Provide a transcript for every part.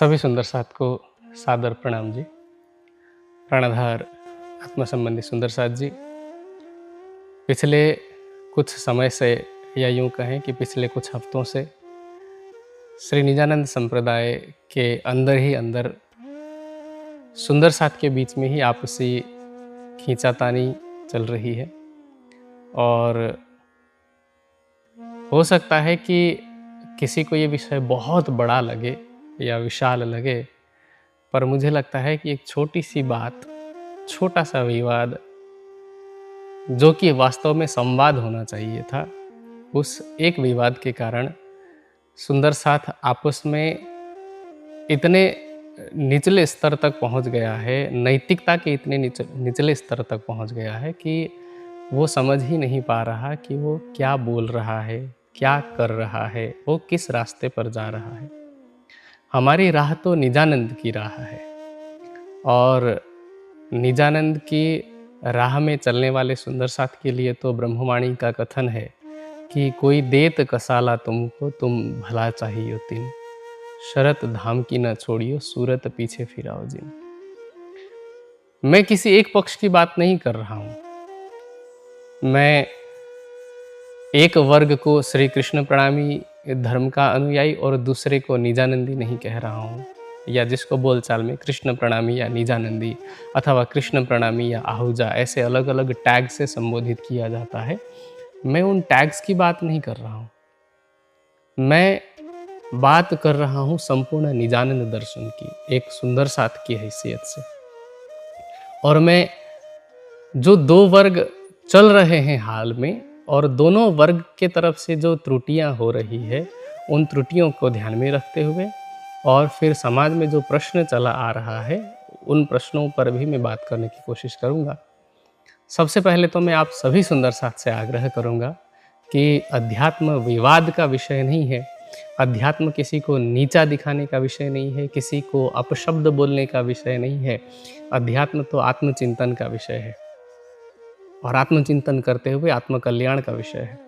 सभी सुंदर साथ को सादर प्रणाम जी। प्राणाधार आत्म संबंधी सुंदर साथ जी, पिछले कुछ समय से या यूं कहें कि पिछले कुछ हफ्तों से श्री निजानंद संप्रदाय के अंदर ही अंदर सुंदर साथ के बीच में ही आपसी खींचातानी चल रही है। और हो सकता है कि किसी को ये विषय बहुत बड़ा लगे या विशाल लगे, पर मुझे लगता है कि एक छोटी सी बात, छोटा सा विवाद जो कि वास्तव में संवाद होना चाहिए था, उस एक विवाद के कारण सुंदर साथ आपस में इतने निचले स्तर तक पहुंच गया है, नैतिकता के इतने निचले स्तर तक पहुंच गया है कि वो समझ ही नहीं पा रहा कि वो क्या बोल रहा है, क्या कर रहा है, वो किस रास्ते पर जा रहा है। हमारी राह तो निजानंद की राह है और निजानंद की राह में चलने वाले सुंदर साथ के लिए तो ब्रह्मवाणी का कथन है कि कोई देत कसाला तुमको, तुम भला चाहिए तिन, शरत धाम की न छोड़ियो, सूरत पीछे फिराओ जिन। मैं किसी एक पक्ष की बात नहीं कर रहा हूं। मैं एक वर्ग को श्री कृष्ण प्रणामी धर्म का अनुयायी और दूसरे को निजानंदी नहीं कह रहा हूँ, या जिसको बोलचाल में कृष्ण प्रणामी या निजानंदी अथवा कृष्ण प्रणामी या आहूजा ऐसे अलग अलग टैग से संबोधित किया जाता है। मैं उन टैग्स की बात नहीं कर रहा हूँ। मैं बात कर रहा हूँ संपूर्ण निजानंद दर्शन की, एक सुंदर साथ की हैसियत से। और मैं जो दो वर्ग चल रहे हैं हाल में, और दोनों वर्ग के तरफ से जो त्रुटियां हो रही है, उन त्रुटियों को ध्यान में रखते हुए और फिर समाज में जो प्रश्न चला आ रहा है, उन प्रश्नों पर भी मैं बात करने की कोशिश करूंगा। सबसे पहले तो मैं आप सभी सुंदर साथ से आग्रह करूंगा कि अध्यात्म विवाद का विषय नहीं है। अध्यात्म किसी को नीचा दिखाने का विषय नहीं है, किसी को अपशब्द बोलने का विषय नहीं है। अध्यात्म तो आत्मचिंतन का विषय है और आत्मचिंतन करते हुए आत्मकल्याण का विषय है।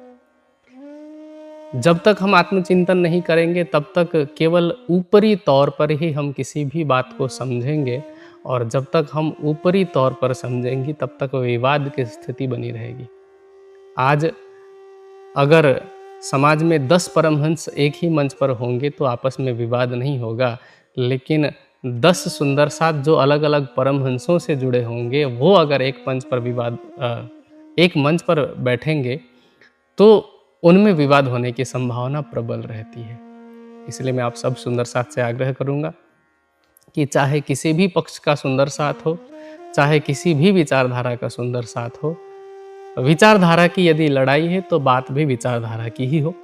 जब तक हम आत्मचिंतन नहीं करेंगे तब तक केवल ऊपरी तौर पर ही हम किसी भी बात को समझेंगे, और जब तक हम ऊपरी तौर पर समझेंगे तब तक विवाद की स्थिति बनी रहेगी। आज अगर समाज में 10 परमहंस एक ही मंच पर होंगे तो आपस में विवाद नहीं होगा, लेकिन 10 सुंदर साथ जो अलग अलग परमहंसों से जुड़े होंगे, वो अगर एक मंच पर बैठेंगे तो उनमें विवाद होने की संभावना प्रबल रहती है। इसलिए मैं आप सब सुंदर साथ से आग्रह करूंगा कि चाहे किसी भी पक्ष का सुंदर साथ हो, चाहे किसी भी विचारधारा का सुंदर साथ हो, विचारधारा की यदि लड़ाई है तो बात भी विचारधारा की ही हो।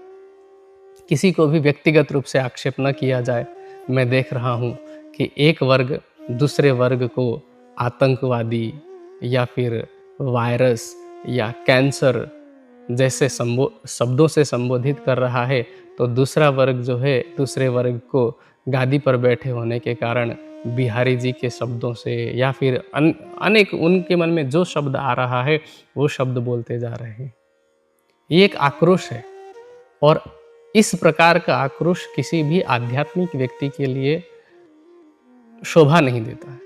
किसी को भी व्यक्तिगत रूप से आक्षेप न किया जाए। मैं देख रहा हूँ कि एक वर्ग दूसरे वर्ग को आतंकवादी या फिर वायरस या कैंसर जैसे शब्दों से संबोधित कर रहा है, तो दूसरा वर्ग जो है दूसरे वर्ग को गादी पर बैठे होने के कारण बिहारी जी के शब्दों से या फिर अनेक उनके मन में जो शब्द आ रहा है वो शब्द बोलते जा रहे हैं। ये एक आक्रोश है और इस प्रकार का आक्रोश किसी भी आध्यात्मिक व्यक्ति के लिए शोभा नहीं देता है।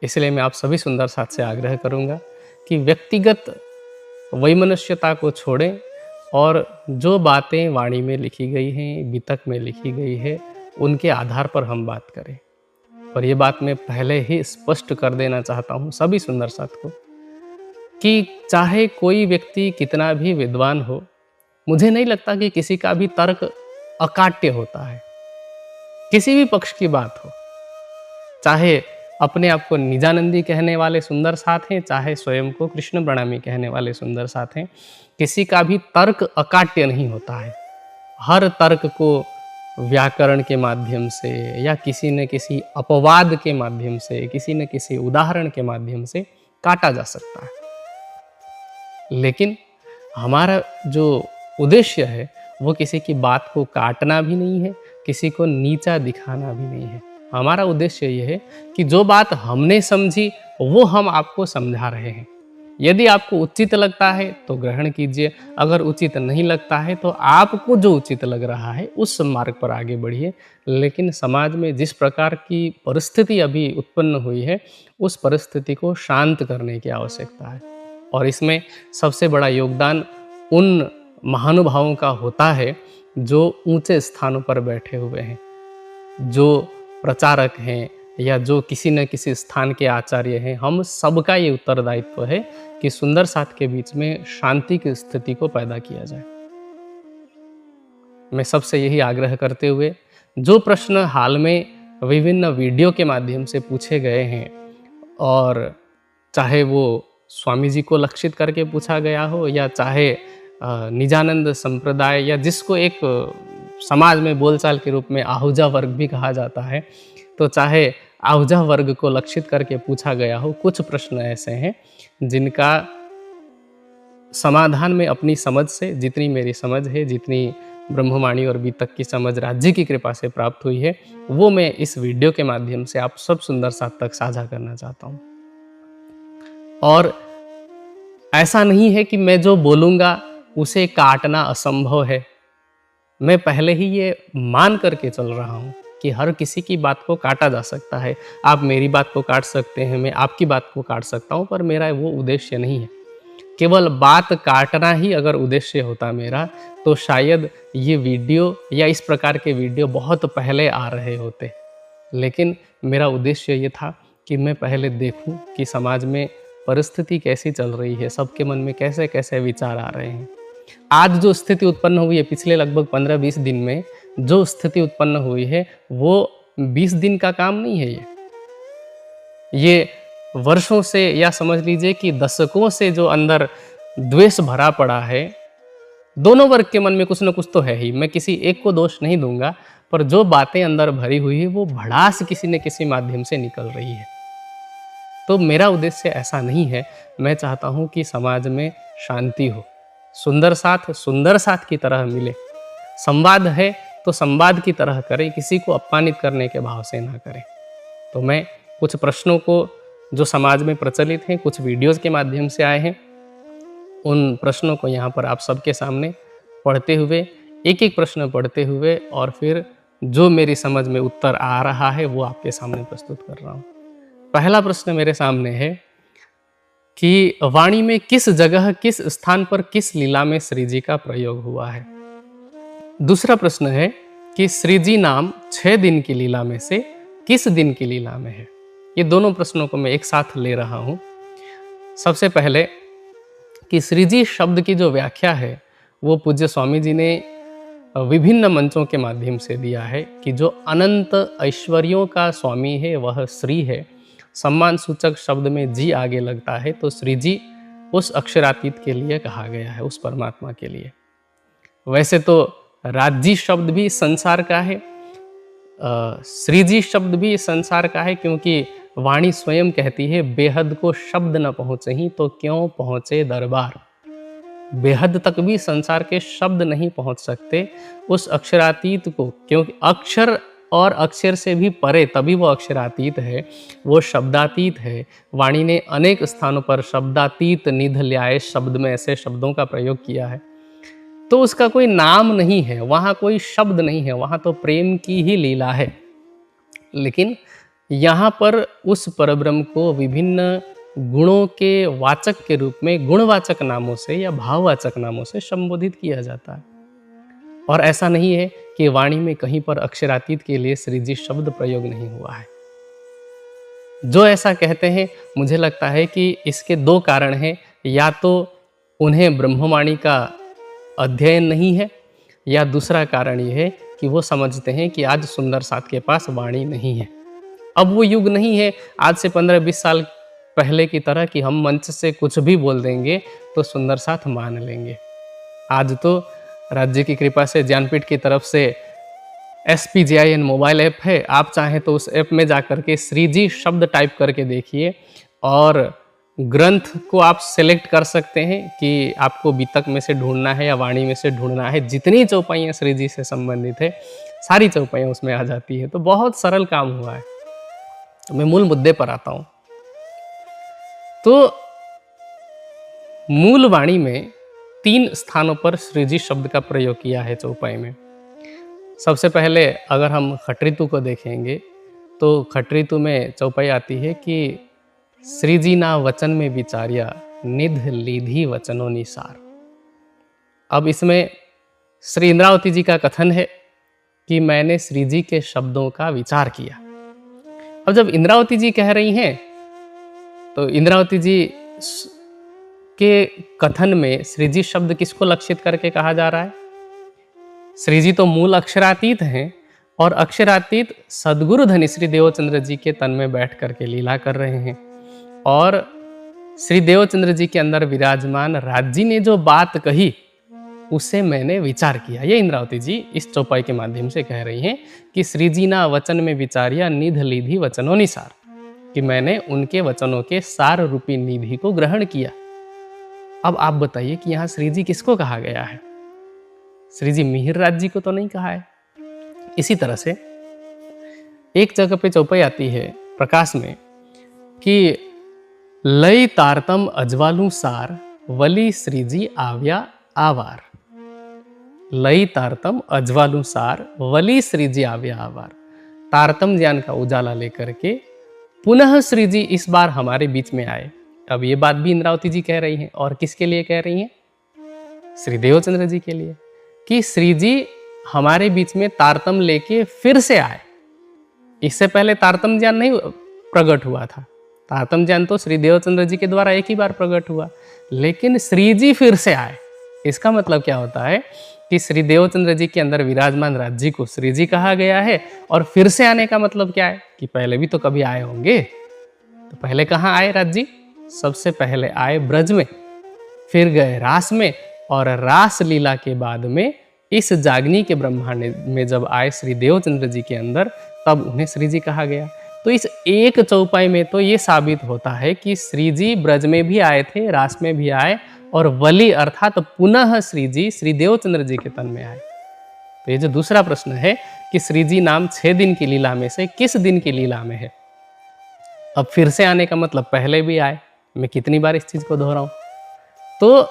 इसलिए मैं आप सभी सुंदर साथ से आग्रह करूंगा कि व्यक्तिगत वैमनस्यता को छोड़ें और जो बातें वाणी में लिखी गई हैं, वितक में लिखी गई है, उनके आधार पर हम बात करें। और ये बात मैं पहले ही स्पष्ट कर देना चाहता हूँ सभी सुंदर साथ को कि चाहे कोई व्यक्ति कितना भी विद्वान हो, मुझे नहीं लगता कि किसी का भी तर्क अकाट्य होता है। किसी भी पक्ष की बात हो, चाहे अपने आप को निजानंदी कहने वाले सुंदर साथ हैं, चाहे स्वयं को कृष्ण प्रणामी कहने वाले सुंदर साथ हैं, किसी का भी तर्क अकाट्य नहीं होता है। हर तर्क को व्याकरण के माध्यम से या किसी न किसी अपवाद के माध्यम से, किसी न किसी उदाहरण के माध्यम से काटा जा सकता है। लेकिन हमारा जो उद्देश्य है वो किसी की बात को काटना भी नहीं है, किसी को नीचा दिखाना भी नहीं है। हमारा उद्देश्य ये है कि जो बात हमने समझी वो हम आपको समझा रहे हैं। यदि आपको उचित लगता है तो ग्रहण कीजिए, अगर उचित नहीं लगता है तो आपको जो उचित लग रहा है उस मार्ग पर आगे बढ़िए। लेकिन समाज में जिस प्रकार की परिस्थिति अभी उत्पन्न हुई है, उस परिस्थिति को शांत करने की आवश्यकता है। और इसमें सबसे बड़ा योगदान उन महानुभावों का होता है जो ऊंचे स्थानों पर बैठे हुए हैं, जो प्रचारक हैं या जो किसी न किसी स्थान के आचार्य हैं। हम सबका ये उत्तरदायित्व है कि सुंदर साथ के बीच में शांति की स्थिति को पैदा किया जाए। मैं सबसे यही आग्रह करते हुए, जो प्रश्न हाल में विभिन्न वीडियो के माध्यम से पूछे गए हैं, और चाहे वो स्वामी जी को लक्षित करके पूछा गया हो या चाहे निजानंद संप्रदाय या जिसको एक समाज में बोलचाल के रूप में आहूजा वर्ग भी कहा जाता है, तो चाहे आहूजा वर्ग को लक्षित करके पूछा गया हो, कुछ प्रश्न ऐसे हैं जिनका समाधान में अपनी समझ से, जितनी मेरी समझ है, जितनी ब्रह्मवाणी और बीतक की समझ राज्य की कृपा से प्राप्त हुई है, वो मैं इस वीडियो के माध्यम से आप सब सुंदर साथ तक साझा करना चाहता हूँ। और ऐसा नहीं है कि मैं जो बोलूँगा उसे काटना असंभव है। मैं पहले ही ये मान करके चल रहा हूँ कि हर किसी की बात को काटा जा सकता है। आप मेरी बात को काट सकते हैं, मैं आपकी बात को काट सकता हूँ, पर मेरा वो उद्देश्य नहीं है। केवल बात काटना ही अगर उद्देश्य होता मेरा, तो शायद ये वीडियो या इस प्रकार के वीडियो बहुत पहले आ रहे होते। लेकिन मेरा उद्देश्य ये था कि मैं पहले देखूं कि समाज में परिस्थिति कैसी चल रही है, सबके मन में कैसे कैसे विचार आ रहे हैं। आज जो स्थिति उत्पन्न हुई है, पिछले लगभग 15-20 दिन में जो स्थिति उत्पन्न हुई है, वो 20 दिन का काम नहीं है। ये वर्षों से, या समझ लीजिए कि दशकों से जो अंदर द्वेष भरा पड़ा है, दोनों वर्ग के मन में कुछ न कुछ तो है ही। मैं किसी एक को दोष नहीं दूंगा, पर जो बातें अंदर भरी हुई है वो भड़ास किसी न किसी माध्यम से निकल रही है। तो मेरा उद्देश्य ऐसा नहीं है। मैं चाहता हूं कि समाज में शांति हो, सुंदर साथ की तरह मिले। संवाद है तो संवाद की तरह करें, किसी को अपमानित करने के भाव से ना करें। तो मैं कुछ प्रश्नों को जो समाज में प्रचलित हैं, कुछ वीडियोज़ के माध्यम से आए हैं, उन प्रश्नों को यहाँ पर आप सबके सामने पढ़ते हुए, एक एक प्रश्न पढ़ते हुए, और फिर जो मेरी समझ में उत्तर आ रहा है वो आपके सामने प्रस्तुत कर रहा हूँ। पहला प्रश्न मेरे सामने है कि वाणी में किस जगह, किस स्थान पर, किस लीला में श्री जी का प्रयोग हुआ है। दूसरा प्रश्न है कि श्री जी नाम 6 दिन की लीला में से किस दिन की लीला में है। ये दोनों प्रश्नों को मैं एक साथ ले रहा हूँ। सबसे पहले कि श्री जी शब्द की जो व्याख्या है वो पूज्य स्वामी जी ने विभिन्न मंचों के माध्यम से दिया है कि जो अनंत ऐश्वर्यों का स्वामी है वह श्री है। सम्मान सूचक शब्द में जी आगे लगता है, तो श्री जी उस अक्षरातीत के लिए कहा गया है, उस परमात्मा के लिए। वैसे तो राज्य शब्द भी संसार का है, श्री जी शब्द भी संसार का है, क्योंकि वाणी स्वयं कहती है बेहद को शब्द न पहुँचे ही तो क्यों पहुँचे दरबार। बेहद तक भी संसार के शब्द नहीं पहुँच सकते उस अक्षरातीत को, क्योंकि अक्षर और अक्षर से भी परे, तभी वो अक्षरातीत है, वो शब्दातीत है। वाणी ने अनेक स्थानों पर शब्दातीत निध ल्याए शब्द में ऐसे शब्दों का प्रयोग किया है। तो उसका कोई नाम नहीं है, वहाँ कोई शब्द नहीं है, वहाँ तो प्रेम की ही लीला है। लेकिन यहाँ पर उस परब्रह्म को विभिन्न गुणों के वाचक के रूप में गुणवाचक नामों से या भाववाचक नामों से संबोधित किया जाता है। और ऐसा नहीं है कि वाणी में कहीं पर अक्षरातीत के लिए श्री जी शब्द प्रयोग नहीं हुआ है। जो ऐसा कहते हैं, मुझे लगता है कि इसके 2 कारण हैं। या तो उन्हें ब्रह्मवाणी का अध्ययन नहीं है, या दूसरा कारण ये है कि वो समझते हैं कि आज सुंदर साथ के पास वाणी नहीं है। अब वो युग नहीं है आज से 15-20 साल पहले की तरह कि हम मंच से कुछ भी बोल देंगे तो सुंदर साथ मान लेंगे। आज तो राज्य की कृपा से ज्ञानपीठ की तरफ से SPJIN मोबाइल ऐप है। आप चाहें तो उस ऐप में जाकर के श्री जी शब्द टाइप करके देखिए, और ग्रंथ को आप सेलेक्ट कर सकते हैं कि आपको बीतक में से ढूंढना है या वाणी में से ढूंढना है। जितनी चौपाइयाँ श्री जी से संबंधित है, सारी चौपाइयाँ उसमें आ जाती है। तो बहुत सरल काम हुआ है। तो मैं मूल मुद्दे पर आता हूँ। तो मूल वाणी में 3 स्थानों पर सृजी शब्द का प्रयोग किया है चौपाई में। सबसे पहले अगर हम खट्ऋतु को देखेंगे तो खट्ऋतु में चौपाई आती है कि सृजी ना वचन में विचार्या निध लीधी वचनों निसार। अब इसमें श्री इंद्रावती जी का कथन है कि मैंने श्री जी के शब्दों का विचार किया। अब जब इंद्रावती जी कह रही हैं तो इंद्रावती जी के कथन में सृजी शब्द किसको लक्षित करके कहा जा रहा है? सृजी तो मूल अक्षरातीत हैं और अक्षरातीत सद्गुरु धनिश्री देवचंद्र जी के तन में बैठ करके लीला कर रहे हैं और श्री देवचंद्र जी के अंदर विराजमान राज जी ने जो बात कही उसे मैंने विचार किया। ये इंद्रावती जी इस चौपाई के माध्यम से कह रही हैं कि श्रीजी ना वचन में विचारिया निध लीधी वचनों निसार, कि मैंने उनके वचनों के सार रूपी निधि को ग्रहण किया। अब आप बताइए कि यहाँ श्रीजी किसको कहा गया है? श्रीजी मिहिर राज जी को तो नहीं कहा है। इसी तरह से एक जगह पे चौपाई आती है प्रकाश में कि लय तारतम अजवालू सार वली श्रीजी आव्या आवार। लई तारतम अजवालू सार वली श्रीजी आव्या आवार। तारतम ज्ञान का उजाला लेकर के पुनः श्रीजी इस बार हमारे बीच में आए। अब ये बात भी इंद्रावती जी कह रही हैं और किसके लिए कह रही हैं? श्री देवचंद्र जी के लिए, कि श्रीजी हमारे बीच में तारतम लेके फिर से आए। इससे पहले तारतम ज्ञान नहीं प्रकट हुआ था। तारतम ज्ञान तो श्री देवचंद्र जी के द्वारा एक ही बार प्रकट हुआ, लेकिन श्रीजी फिर से आए। इसका मतलब क्या होता है कि श्री देवचंद्र जी के अंदर विराजमान राज जी को श्रीजी कहा गया है और फिर से आने का मतलब क्या है कि पहले भी तो कभी आए होंगे। तो पहले कहाँ आए राज जी? सबसे पहले आए ब्रज में, फिर गए रास में, और रास लीला के बाद में इस जागनी के ब्रह्मांड में जब आए श्री देवचंद्र जी के अंदर, तब उन्हें श्रीजी कहा गया। तो इस एक चौपाई में तो ये साबित होता है कि श्रीजी ब्रज में भी आए थे, रास में भी आए, और वली अर्थात पुनः श्रीजी श्री देवचंद्र जी के तन में आए। तो ये जो दूसरा प्रश्न है कि श्रीजी नाम 6 दिन की लीला में से किस दिन की लीला में है? अब फिर से आने का मतलब पहले भी आए। मैं कितनी बार इस चीज को दोहराऊं? तो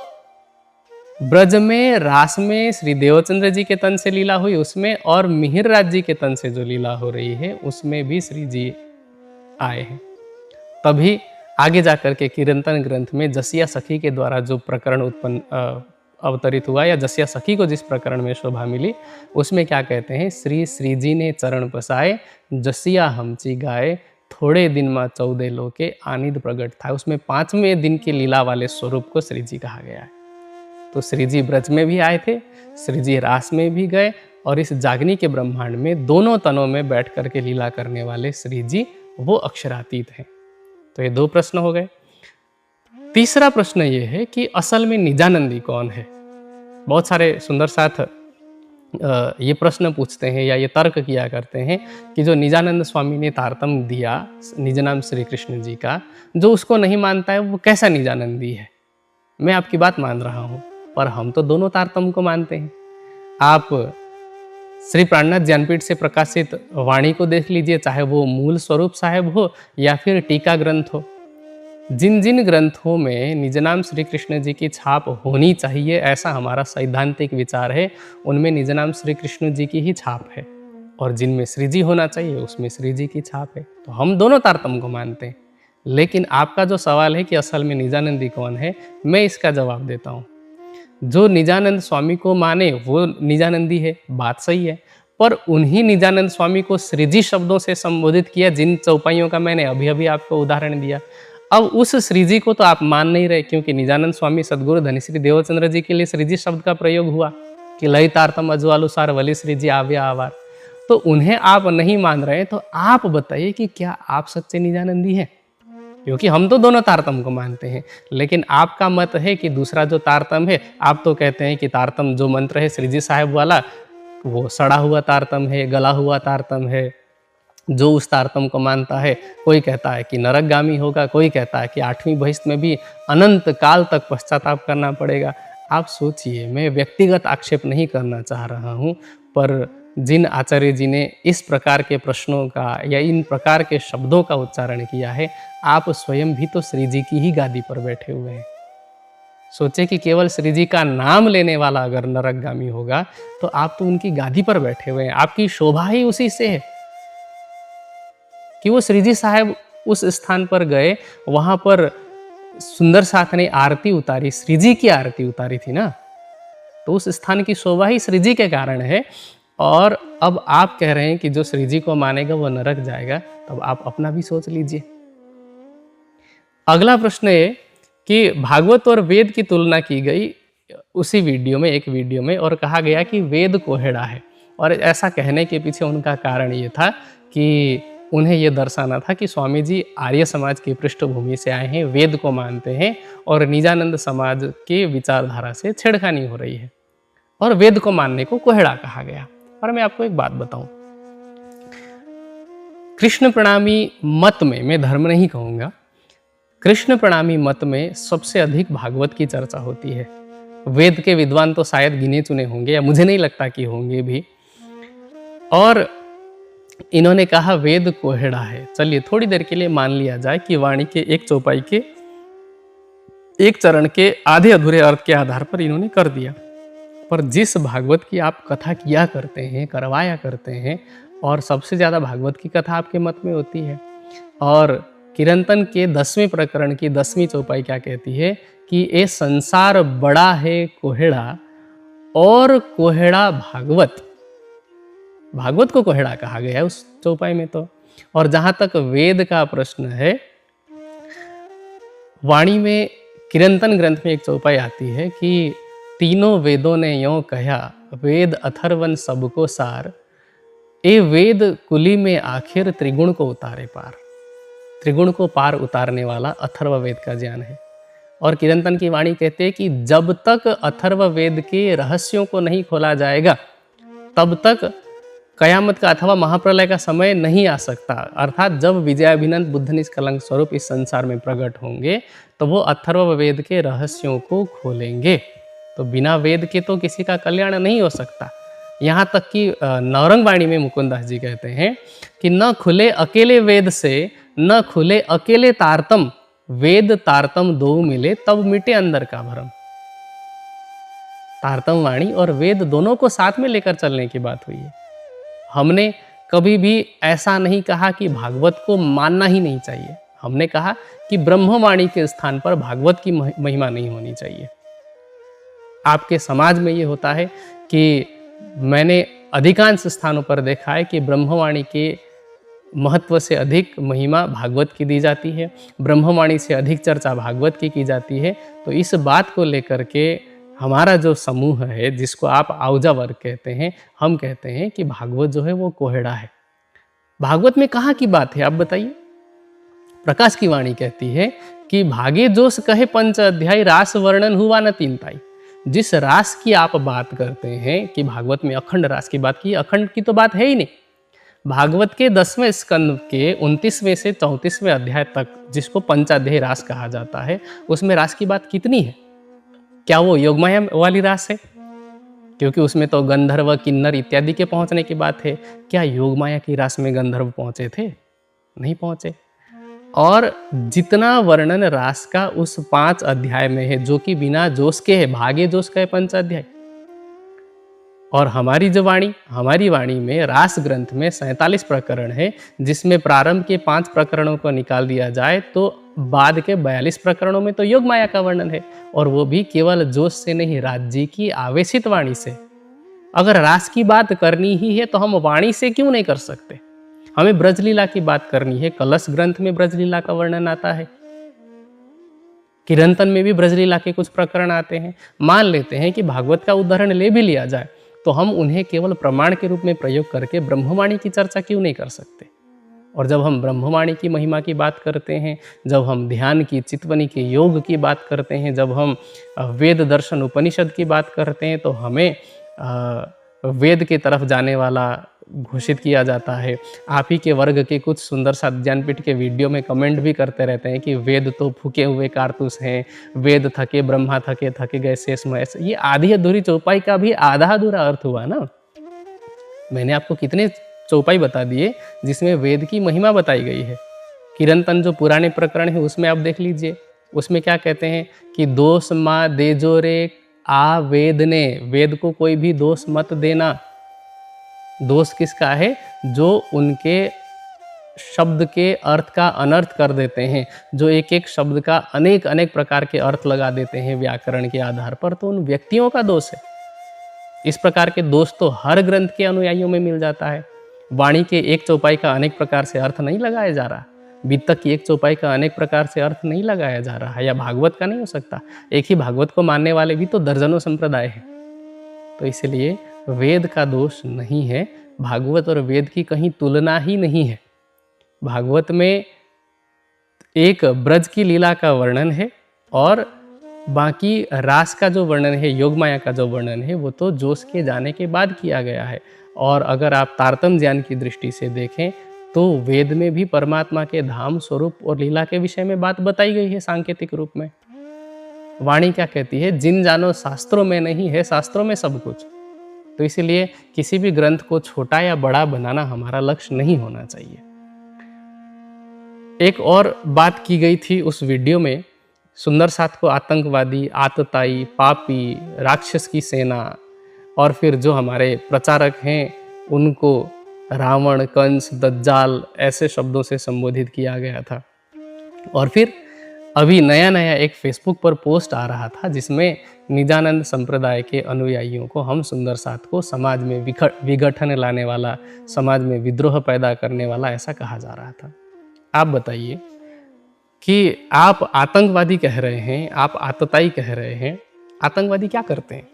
ब्रज में, रास में श्री देवचंद्र जी के तन से लीला हुई उसमें, और मिहिर राज जी के तन से जो लीला हो रही है उसमें भी श्री जी आए हैं। तभी आगे जाकर के कीर्तन ग्रंथ में जसिया सखी के द्वारा जो प्रकरण उत्पन्न अवतरित हुआ, या जसिया सखी को जिस प्रकरण में शोभा मिली, उसमें क्या कहते हैं? श्रीजी ने चरण पसाए जसिया हमची गाए थोड़े दिन में 14 लोके आनिद प्रगट था। उसमें 5वें दिन की लीला वाले स्वरूप को श्रीजी कहा गया है। तो श्रीजी ब्रज में भी आए थे, श्रीजी रास में भी गए, और इस जागनी के ब्रह्मांड में दोनों तनों में बैठ करके लीला करने वाले श्रीजी वो अक्षरातीत हैं। तो ये 2 प्रश्न हो गए। तीसरा प्रश्न ये है कि असल में निजानंदी कौन है? बहुत सारे सुंदर साथ ये प्रश्न पूछते हैं या ये तर्क किया करते हैं कि जो निजानंद स्वामी ने तारतम दिया निज नाम श्री कृष्ण जी का, जो उसको नहीं मानता है वो कैसा निजानंदी है? मैं आपकी बात मान रहा हूँ, पर हम तो दोनों तारतम को मानते हैं। आप श्री प्राणनाथ ज्ञानपीठ से प्रकाशित वाणी को देख लीजिए, चाहे वो मूल स्वरूप साहेब हो या फिर टीका ग्रंथ हो। जिन जिन ग्रंथों में निज नाम श्री कृष्ण जी की छाप होनी चाहिए, ऐसा हमारा सैद्धांतिक विचार है, उनमें निज नाम श्री कृष्ण जी की ही छाप है, और जिनमें श्री जी होना चाहिए उसमें श्री जी की छाप है। तो हम दोनों तारतम को मानते हैं। लेकिन आपका जो सवाल है कि असल में निजानंदी कौन है, मैं इसका जवाब देता हूँ। जो निजानंद स्वामी को माने वो निजानंदी है, बात सही है, पर उन्हीं निजानंद स्वामी को श्रीजी शब्दों से संबोधित किया जिन चौपाइयों का मैंने अभी अभी आपको उदाहरण दिया। अब उस श्रीजी को तो आप मान नहीं रहे, क्योंकि निजानंद स्वामी सद्गुरु धनिश्री देवचंद्र जी के लिए श्रीजी शब्द का प्रयोग हुआ कि लय तारतम अजवालुसार वली श्रीजी आव्या आवार। तो उन्हें आप नहीं मान रहे, तो आप बताइए कि क्या आप सच्चे निजानंदी हैं? क्योंकि हम तो दोनों तारतम को मानते हैं, लेकिन आपका मत है कि दूसरा जो तारतम है, आप तो कहते हैं कि तारतम जो मंत्र है श्रीजी साहब वाला, वो सड़ा हुआ तारतम है, गला हुआ तारतम है। जो उस तारतम को मानता है, कोई कहता है कि नरकगामी होगा, कोई कहता है कि 8वीं बहिष्ठ में भी अनंत काल तक पश्चाताप करना पड़ेगा। आप सोचिए, मैं व्यक्तिगत आक्षेप नहीं करना चाह रहा हूँ, पर जिन आचार्य जी ने इस प्रकार के प्रश्नों का या इन प्रकार के शब्दों का उच्चारण किया है, आप स्वयं भी तो श्री जी की ही गादी पर बैठे हुए हैं। सोचे कि केवल श्री जी का नाम लेने वाला अगर नरकगामी होगा तो आप तो उनकी गादी पर बैठे हुए हैं, आपकी शोभा ही उसी से है कि वो श्री जी साहब उस स्थान पर गए, वहां पर सुंदर साथ ने आरती उतारी, श्री जी की आरती उतारी थी ना, तो उस स्थान की शोभा ही श्री जी के कारण है। और अब आप कह रहे हैं कि जो श्री जी को मानेगा वो नरक जाएगा, तब आप अपना भी सोच लीजिए। अगला प्रश्न है कि भागवत और वेद की तुलना की गई उसी वीडियो में, एक वीडियो में, और कहा गया कि वेद कोहेड़ा है। और ऐसा कहने के पीछे उनका कारण ये था कि उन्हें ये दर्शाना था कि स्वामी जी आर्य समाज की पृष्ठभूमि से आए हैं, वेद को मानते हैं, और निजानंद समाज के विचारधारा से छेड़खानी हो रही है, और वेद को मानने को कोहेड़ा कहा गया। और मैं आपको एक बात बताऊं, कृष्ण प्रणामी मत में, मैं धर्म नहीं कहूंगा, कृष्ण प्रणामी मत में सबसे अधिक भागवत की चर्चा होती है। वेद के विद्वान तो शायद गिने चुने होंगे, या मुझे नहीं लगता कि होंगे भी। और इन्होंने कहा वेद कोहेड़ा है। चलिए थोड़ी देर के लिए मान लिया जाए कि वाणी के एक चौपाई के एक चरण के आधे अधूरे अर्थ के आधार पर इन्होंने कर दिया। पर जिस भागवत की आप कथा किया करते हैं, करवाया करते हैं, और सबसे ज़्यादा भागवत की कथा आपके मत में होती है, और किरंतन के 10वें प्रकरण की 10वीं चौपाई क्या कहती है कि ये संसार बड़ा है कोहेड़ा, और कोहेड़ा भागवत, भागवत को कोहेड़ा कहा गया है उस चौपाई में तो। और जहां तक वेद का प्रश्न है, वाणी में किरंतन ग्रंथ में एक चौपाई आती है कि तीनों वेदों ने यों कहा, वेद अथर्वन सबको सार, ए वेद कुली में आखिर त्रिगुण को उतारे पार। त्रिगुण को पार उतारने वाला अथर्व वेद का ज्ञान है। और किरंतन की वाणी कहते हैं कि जब तक अथर्व वेद के रहस्यों को नहीं खोला जाएगा, तब तक कयामत का अथवा महाप्रलय का समय नहीं आ सकता। अर्थात जब विजयाभिनंद बुद्ध निष्कलंक स्वरूप इस संसार में प्रकट होंगे, तो वो अथर्व वेद के रहस्यों को खोलेंगे। तो बिना वेद के तो किसी का कल्याण नहीं हो सकता। यहाँ तक कि नौरंग वाणी में मुकुंदास जी कहते हैं कि न खुले अकेले वेद से, न खुले अकेले तारतम, वेद तारतम दो मिले तब मिटे अंदर का भरम। तारतम वाणी और वेद दोनों को साथ में लेकर चलने की बात हुई है। हमने कभी भी ऐसा नहीं कहा कि भागवत को मानना ही नहीं चाहिए। हमने कहा कि ब्रह्मवाणी के स्थान पर भागवत की महिमा नहीं होनी चाहिए। आपके समाज में ये होता है कि मैंने अधिकांश स्थानों पर देखा है कि ब्रह्मवाणी के महत्व से अधिक महिमा भागवत की दी जाती है, ब्रह्मवाणी से अधिक चर्चा भागवत की जाती है। तो इस बात को लेकर के हमारा जो समूह है, जिसको आप आउजा वर्ग कहते हैं, हम कहते हैं कि भागवत जो है वो कोहेड़ा है। भागवत में कहाँ की बात है आप बताइए। प्रकाश की वाणी कहती है कि भागे जोश कहे पंच अध्याय, रास वर्णन हुआ न तीन ताई। जिस रास की आप बात करते हैं कि भागवत में अखंड रास की बात की, अखंड की तो बात है ही नहीं। भागवत के 10वें स्कंद के 29वें से 34वें अध्याय तक, जिसको पंचाध्याय रास कहा जाता है, उसमें रास की बात कितनी है? क्या वो योगमाया वाली रास है? क्योंकि उसमें तो गंधर्व, किन्नर इत्यादि के पहुंचने की बात है। क्या योगमाया की रास में गंधर्व पहुंचे थे? नहीं पहुंचे। और जितना वर्णन रास का उस 5 अध्याय में है, जो कि बिना जोश के है, भागे जोश का है पंचाध्याय। और हमारी जो वाणी, हमारी वाणी में रास ग्रंथ में 47 प्रकरण है, जिसमें प्रारंभ के 5 प्रकरणों को निकाल दिया जाए तो बाद के 42 प्रकरणों में तो योग माया का वर्णन है, और वो भी केवल जोश से नहीं, राज्य की आवेशित वाणी से। अगर रास की बात करनी ही है तो हम वाणी से क्यों नहीं कर सकते? हमें ब्रजलीला की बात करनी है, कलश ग्रंथ में ब्रजलीला का वर्णन आता है, किरंतन में भी ब्रजलीला के कुछ प्रकरण आते हैं। मान लेते हैं कि भागवत का उदाहरण ले भी लिया जाए, तो हम उन्हें केवल प्रमाण के रूप में प्रयोग करके ब्रह्मवाणी की चर्चा क्यों नहीं कर सकते? और जब हम ब्रह्मवाणी की महिमा की बात करते हैं, जब हम ध्यान की, चितवनी के योग की बात करते हैं, जब हम वेद दर्शन उपनिषद की बात करते हैं, तो हमें वेद की तरफ जाने वाला घोषित किया जाता है। आप ही के वर्ग के कुछ सुंदर सा ज्ञानपीठ के वीडियो में कमेंट भी करते रहते हैं कि वेद तो फूके हुए कारतूस हैं, वेद थके, ब्रह्मा थके, थके गए शेष महेश। ये आधी अधूरी चौपाई का भी आधा अधूरा अर्थ हुआ ना। मैंने आपको कितने चौपाई बता दिए जिसमें वेद की महिमा बताई गई है। किरंतन जो पुराने प्रकरण है उसमें आप देख लीजिए, उसमें क्या कहते हैं कि दोष मा देजो रे आ वेद ने, वेद को कोई भी दोष मत देना। दोष किसका है? जो उनके शब्द के अर्थ का अनर्थ कर देते हैं, जो एक एक शब्द का अनेक अनेक प्रकार के अर्थ लगा देते हैं व्याकरण के आधार पर, तो उन व्यक्तियों का दोष है। इस प्रकार के दोष तो हर ग्रंथ के अनुयायियों में मिल जाता है। वाणी के एक चौपाई का अनेक प्रकार से अर्थ नहीं लगाया जा रहा, वित्तक की एक चौपाई का अनेक प्रकार से अर्थ नहीं लगाया जा रहा है, या भागवत का नहीं हो सकता। एक ही भागवत को मानने वाले भी तो दर्जनों संप्रदाय हैं। तो इसलिए वेद का दोष नहीं है, भागवत और वेद की कहीं तुलना ही नहीं है। भागवत में एक ब्रज की लीला का वर्णन है और बाकी रास का जो वर्णन है, योगमाया का जो वर्णन है, वो तो जोश के जाने के बाद किया गया है। और अगर आप तारतम्य ज्ञान की दृष्टि से देखें तो वेद में भी परमात्मा के धाम, स्वरूप और लीला के विषय में बात बताई गई है सांकेतिक रूप में। वाणी क्या कहती है? जिन जानो शास्त्रों में नहीं है, शास्त्रों में सब कुछ। तो इसीलिए किसी भी ग्रंथ को छोटा या बड़ा बनाना हमारा लक्ष्य नहीं होना चाहिए। एक और बात की गई थी उस वीडियो में, सुंदर साथ को आतंकवादी, आतताई, पापी, राक्षस की सेना, और फिर जो हमारे प्रचारक हैं उनको रावण, कंस, दज्जाल ऐसे शब्दों से संबोधित किया गया था। और फिर अभी नया नया एक फेसबुक पर पोस्ट आ रहा था जिसमें निजानंद संप्रदाय के अनुयायियों को, हम सुंदर साथ को समाज में विघटन लाने वाला, समाज में विद्रोह पैदा करने वाला ऐसा कहा जा रहा था। आप बताइए कि आप आतंकवादी कह रहे हैं, आप आतताई कह रहे हैं, आतंकवादी क्या करते हैं?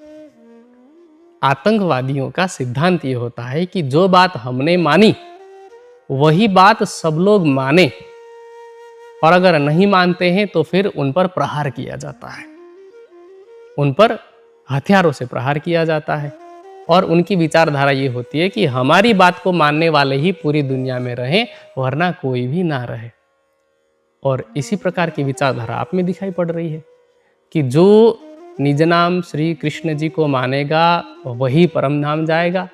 आतंकवादियों का सिद्धांत ये होता है कि जो बात हमने मानी वही बात सब लोग माने, और अगर नहीं मानते हैं तो फिर उन पर प्रहार किया जाता है, उन पर हथियारों से प्रहार किया जाता है। और उनकी विचारधारा ये होती है कि हमारी बात को मानने वाले ही पूरी दुनिया में रहें, वरना कोई भी ना रहे। और इसी प्रकार की विचारधारा आप में दिखाई पड़ रही है कि जो निज नाम श्री कृष्ण जी को मानेगा वही परम धाम जाएगा,